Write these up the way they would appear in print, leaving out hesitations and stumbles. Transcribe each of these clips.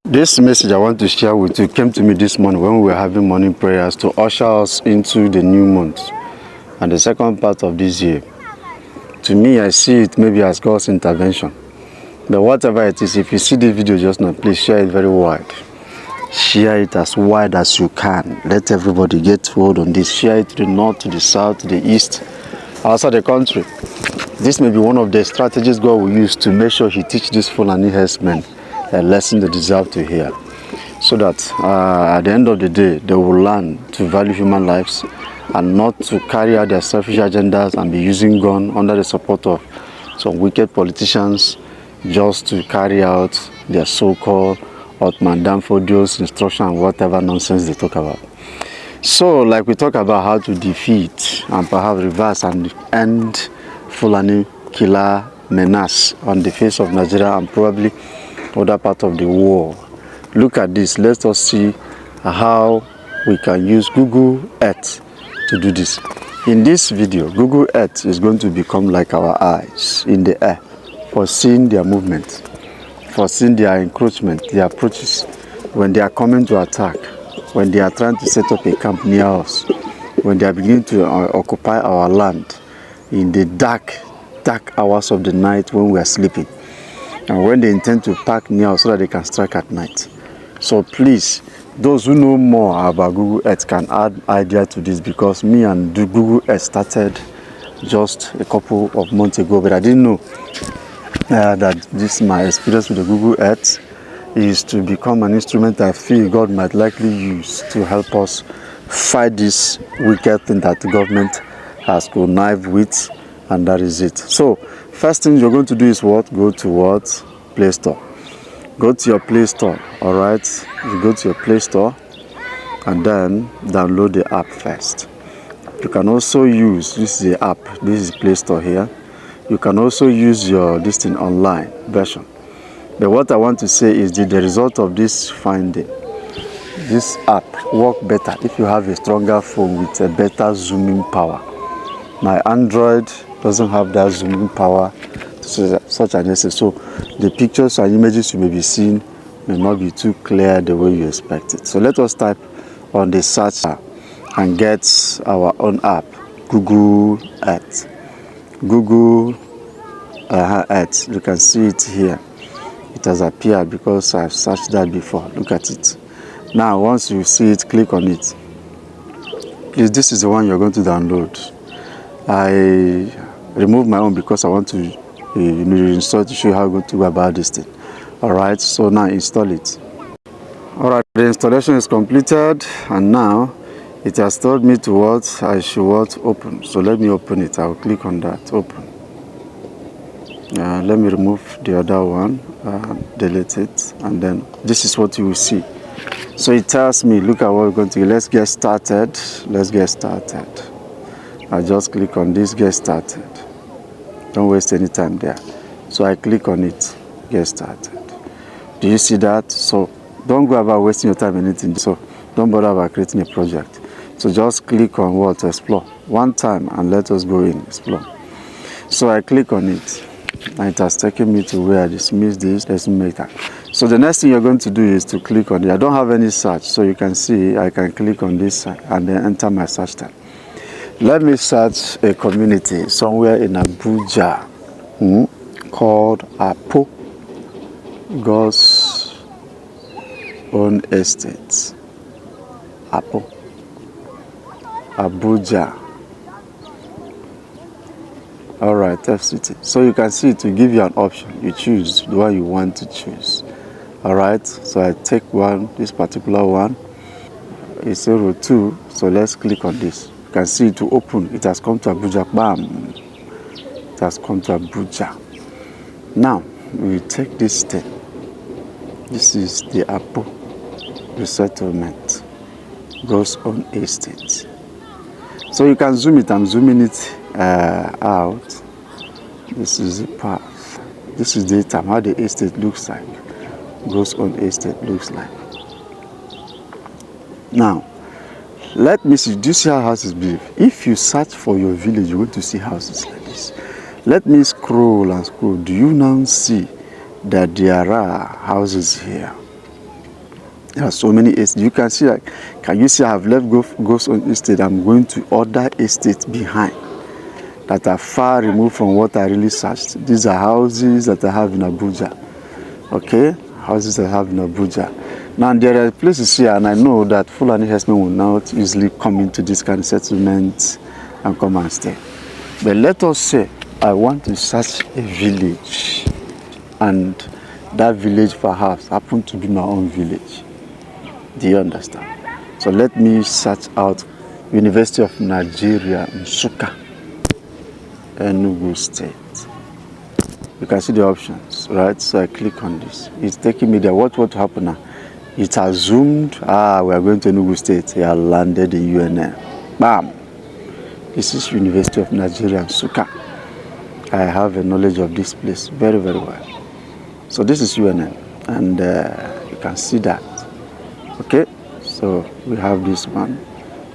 This message I want to share with you came to me this morning when we were having morning prayers to usher us into the new month and the second part of this year. To me, I see it maybe as God's intervention. But whatever it is, if you see the video just now, please share it very wide. Share it as wide as you can. Let everybody get hold on this. Share it to the north, to the south, to the east, outside the country. This may be one of the strategies God will use to make sure He teach these Fulani herdsmen a lesson they deserve to hear, so that at the end of the day they will learn to value human lives and not to carry out their selfish agendas and be using gun under the support of some wicked politicians just to carry out their so-called Otman Danfodio's instruction and whatever nonsense they talk about. So like we talk about how to defeat and perhaps reverse and end Fulani killer menace on the face of Nigeria and probably other part of the world. Look at this. Let us see how we can use Google Earth to do this. In this video, Google Earth is going to become like our eyes in the air for seeing their movement, for seeing their encroachment, their approaches, when they are coming to attack, when they are trying to set up a camp near us, when they are beginning to occupy our land in the dark hours of the night when we are sleeping, and when they intend to park near us so that they can strike at night. So please, those who know more about Google Earth can add idea to this, because me and the Google Earth started just a couple of months ago, but I didn't know that this my experience with the Google Earth is to become an instrument I feel God might likely use to help us fight this wicked thing that the government has connived with, and that is it. So first thing you're going to do is what? Go to what? Play Store. Go to your Play Store, all right? You go to your Play Store and then download the app first. You can also use, this is the app, this is Play Store here. You can also use your this thing online version. But what I want to say is that the result of this finding, this app work better if you have a stronger phone with a better zooming power. My Android doesn't have that zooming power to such an extent, so the pictures and images you may be seeing may not be too clear the way you expect it. So let us type on the search and get our own app, Google Earth. Google Earth, you can see it here. It has appeared because I've searched that before. Look at it. Now once you see it, click on it. Please, this is the one you're going to download. I removed my own because I want to install to show you how I'm going to go about this thing. Alright, so now install it. Alright, the installation is completed, and now it has told me to what I should open. So let me open it. I'll click on that, open. Let me remove the other one, delete it, and then this is what you will see. So it tells me, look at what we're going to do. Let's get started. Let's get started. I just click on this, get started. Don't waste any time there. So I click on it, get started. Do you see that? So don't go about wasting your time on anything. So don't bother about creating a project. So just click on what? Explore. One time and let us go in, explore. So I click on it and it has taken me to where I dismiss this, let's make that. So the next thing you're going to do is to click on it. I don't have any search, so you can see I can click on this and then enter my search tab. Let me search a community somewhere in Abuja called Apo, God's own estate. Apo, Abuja. All right, FCT. So you can see it will give you an option. You choose the one you want to choose. All right. So I take one, this particular one. It's 02. So let's click on this. You can see it to open. It has come to Abuja. Bam. It has come to Abuja. Now we take this thing. This is the Apo resettlement, God's own estate. So you can zoom it. I'm zooming it out. This is the path. This is the time how the estate looks like. God's own estate looks like. Now, let me see. Do you see how houses behave? If you search for your village, you're going to see houses like this. Let me scroll and scroll. Do you now see that there are houses here? There are so many estates. You can see, like, can you see I have left ghost on estate? I'm going to other estates behind that are far removed from what I really searched. These are houses that I have in Abuja. Okay, houses that I have in Abuja. Now there are places here, and I know that Fulani herdsmen will not easily come into this kind of settlement and come and stay. But let us say I want to search a village, and that village perhaps happen to be my own village. Do you understand? So let me search out University of Nigeria, Nsukka, Enugu State. You can see the options, right? So I click on this. It's taking me there. What will happen now? It has zoomed. We are going to Enugu State. I landed in UNN. Bam! This is University of Nigeria, Nsukka. I have a knowledge of this place very, very well. So this is UNN, and you can see that. Okay, so we have this one.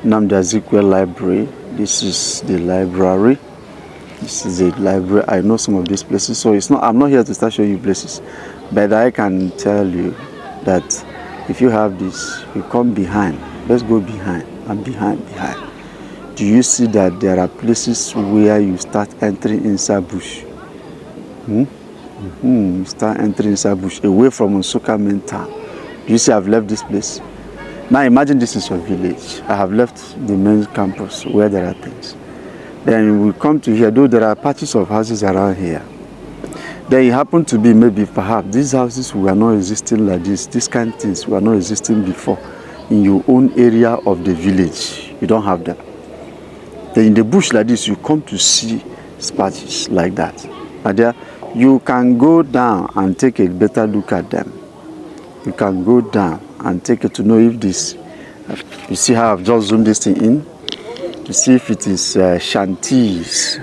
Nnamdi Azikiwe Library. This is the library. This is a library. I know some of these places, so it's not. I'm not here to start showing you places, but I can tell you that if you have this, you come behind. Let's go behind and behind. Do you see that there are places where you start entering inside bush? You start entering inside bush away from Nsukka main town. Do you see I've left this place? Now imagine this is your village. I have left the main campus where there are things. Then we come to here, though there are patches of houses around here. Then it happened to be maybe perhaps these houses were not existing like this. These kind of things were not existing before in your own area of the village. You don't have them. Then in the bush like this, you come to see patches like that. And there, you can go down and take a better look at them. You can go down and take it to know if this, you see how I've just zoomed this thing in, to see if it is shanties,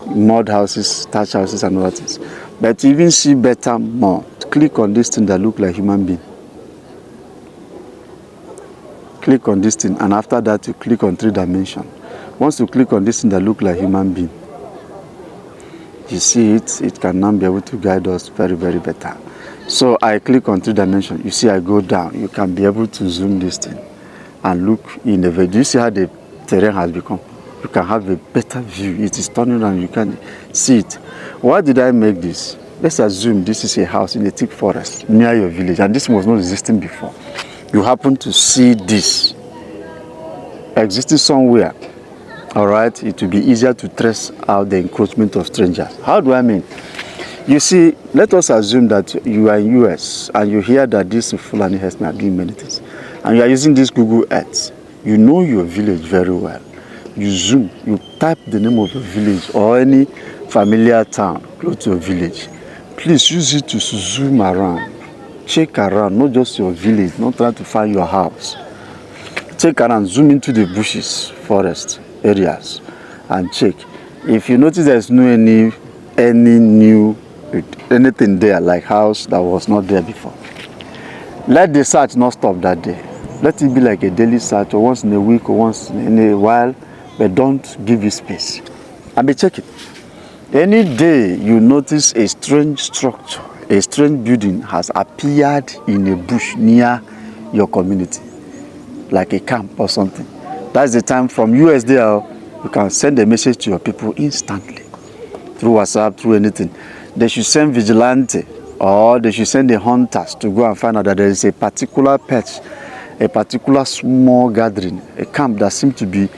mud houses, thatch houses and other things. But to even see better more, click on this thing that look like human being. Click on this thing, and after that you click on 3 dimension. Once you click on this thing that look like human being, you see it can now be able to guide us very, very better. So I click on 3 dimension. You see I go down. You can be able to zoom this thing and look in the video. You see how the terrain has become? You can have a better view. It is turning and you can see it. Why did I make this? Let's assume this is a house in a thick forest near your village, and this was not existing before. You happen to see this existing somewhere. All right, it will be easier to trace out the encroachment of strangers. How do I mean? You see, let us assume that you are in US and you hear that this Fulani herdsmen are doing many things, and you are using this Google Earth. You know your village very well. You zoom, you type the name of your village or any familiar town close to your village. Please use it to zoom around. Check around, not just your village, not try to find your house. Check around, zoom into the bushes, forest areas, and check. If you notice there's no any new anything there like house that was not there before, let the search not stop that day. Let it be like a daily search, or once in a week, or once in a while, but don't give it space. And be checking. Any day you notice a strange structure, a strange building has appeared in a bush near your community, like a camp or something, that's the time from USDL, you can send a message to your people instantly through WhatsApp, through anything. They should send vigilante, or they should send the hunters to go and find out that there is a particular patch, a particular small gathering, a camp that seems to be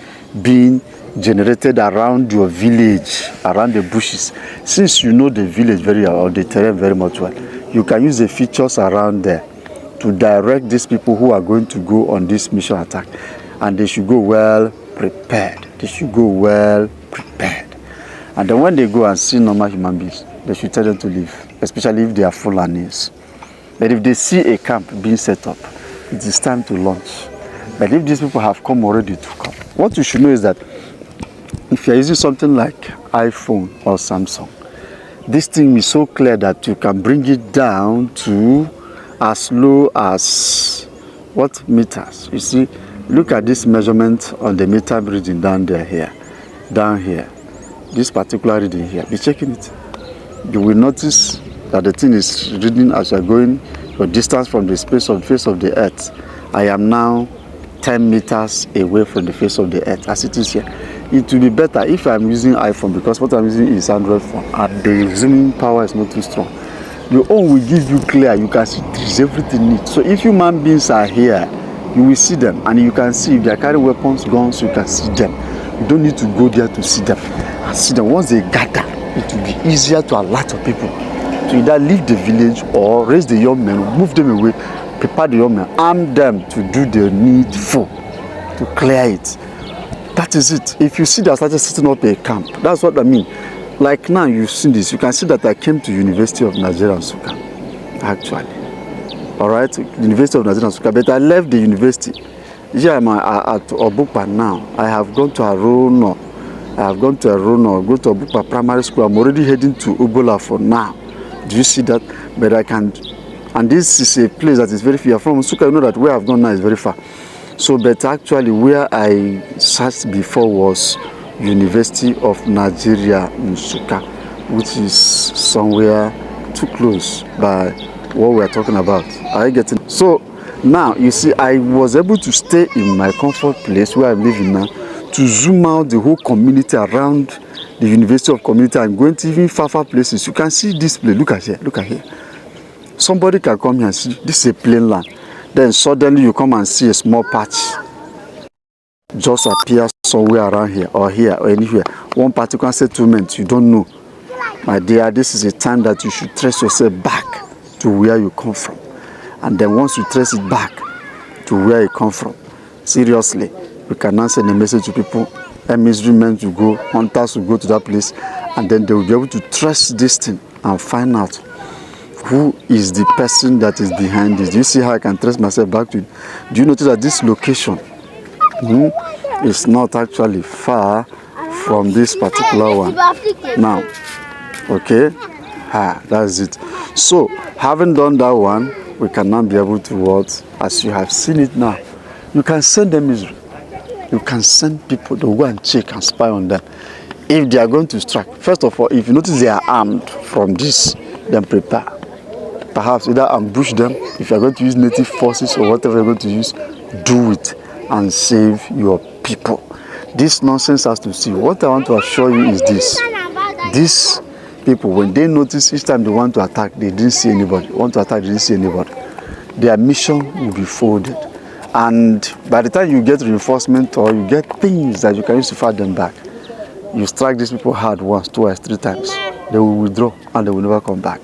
being generated around your village, around the bushes. Since you know the village very well, or the terrain very much well, you can use the features around there to direct these people who are going to go on this mission attack. And they should go well prepared. They should go well prepared. And then when they go and see normal human beings, they should tell them to leave, especially if they are Fulanis. But if they see a camp being set up, it is time to launch. But if these people have come already to come, what you should know is that if you're using something like iPhone or Samsung, this thing is so clear that you can bring it down to as low as what meters. You see, look at this measurement on the meter reading down here. This particular reading here, be checking it. You will notice that the thing is reading as you're going your distance from the face of the earth, I am now 10 meters away from the face of the earth as it is here. It will be better if I'm using iPhone, because what I'm using is Android phone and the zooming power is not too strong. Your own will give you clear, you can see trees, everything neat. So if human beings are here, you will see them, and you can see if they are carrying weapons, guns, you can see them. You don't need to go there to see them. And see them. Once they gather, it will be easier to a lot of people to either leave the village or raise the young men, move them away, prepare the young men, arm them to do the needful, to clear it. That is it. If you see that I started setting up a camp, that's what I mean. Like now you've seen this, you can see that I came to University of Nigeria Nsukka, actually. All right, University of Nigeria Nsukka, but I left the university. Here I'm at Obukpa now. I have gone to Arono. Go to Obukpa Primary School. I'm already heading to Ubola for now. Do you see that? But I can, and this is a place that is very far from Nsukka. You know that where I've gone now is very far. So, but actually where I searched before was University of Nigeria Nsukka, which is somewhere too close by what we're talking about. Are you getting? So now you see, I was able to stay in my comfort place where I'm living now, to zoom out the whole community around the University of Community and going to even far places. You can see this place. Look at here. Look at here. Somebody can come here and see this is a plain land. Then suddenly you come and see a small patch just appear somewhere around here or anywhere. One particular settlement you don't know. My dear, this is a time that you should trace yourself back to where you come from. And then once you trace it back to where you come from, seriously, we can now send a message to people. Emissaries men to go, hunters will go to that place, and then they will be able to trace this thing and find out who is the person that is behind this. Do you see how I can trace myself back to it? Do you notice that this location is not actually far from this particular one? Now, okay, that's it. So, having done that one, we can now be able to what? As you have seen it now, you can send them Israel. You can send people to go and check and spy on them. If they are going to strike, first of all, if you notice they are armed from this, then prepare. Perhaps either ambush them. If you are going to use native forces or whatever you're going to use, do it and save your people. This nonsense has to see. What I want to assure you is this. These people, when they notice each time they want to attack, they didn't see anybody. Want to attack, they didn't see anybody. Their mission will be folded. And by the time you get reinforcement or you get things that you can use to fight them back, you strike these people hard once, twice, 3 times. They will withdraw and they will never come back.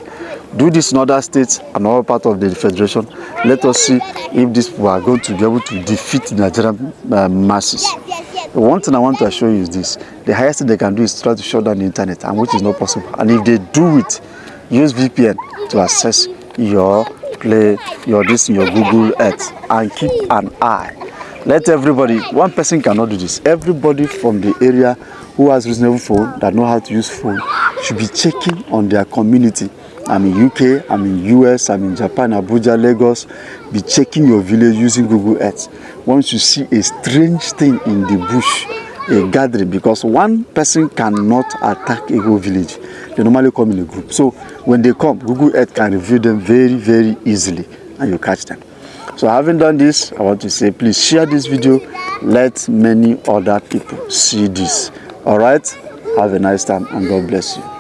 Do this in other states and other part of the federation. Let us see if these people are going to be able to defeat the Nigerian masses. The one thing I want to assure you is this. The highest thing they can do is try to shut down the internet, and which is not possible. And if they do it, use VPN to access your Google Earth and keep an eye. Let everybody, one person cannot do this. Everybody from the area who has reasonable phone, that know how to use phone, should be checking on their community. I'm in UK, I'm in US, I'm in Japan, Abuja, Lagos. Be checking your village using Google Earth. Once you see a strange thing in the bush, a gathering, because one person cannot attack a whole village. They normally come in a group. So when they come, Google Earth can reveal them very, very easily, and you catch them. So having done this, I want to say, please share this video. Let many other people see this. All right? Have a nice time, and God bless you.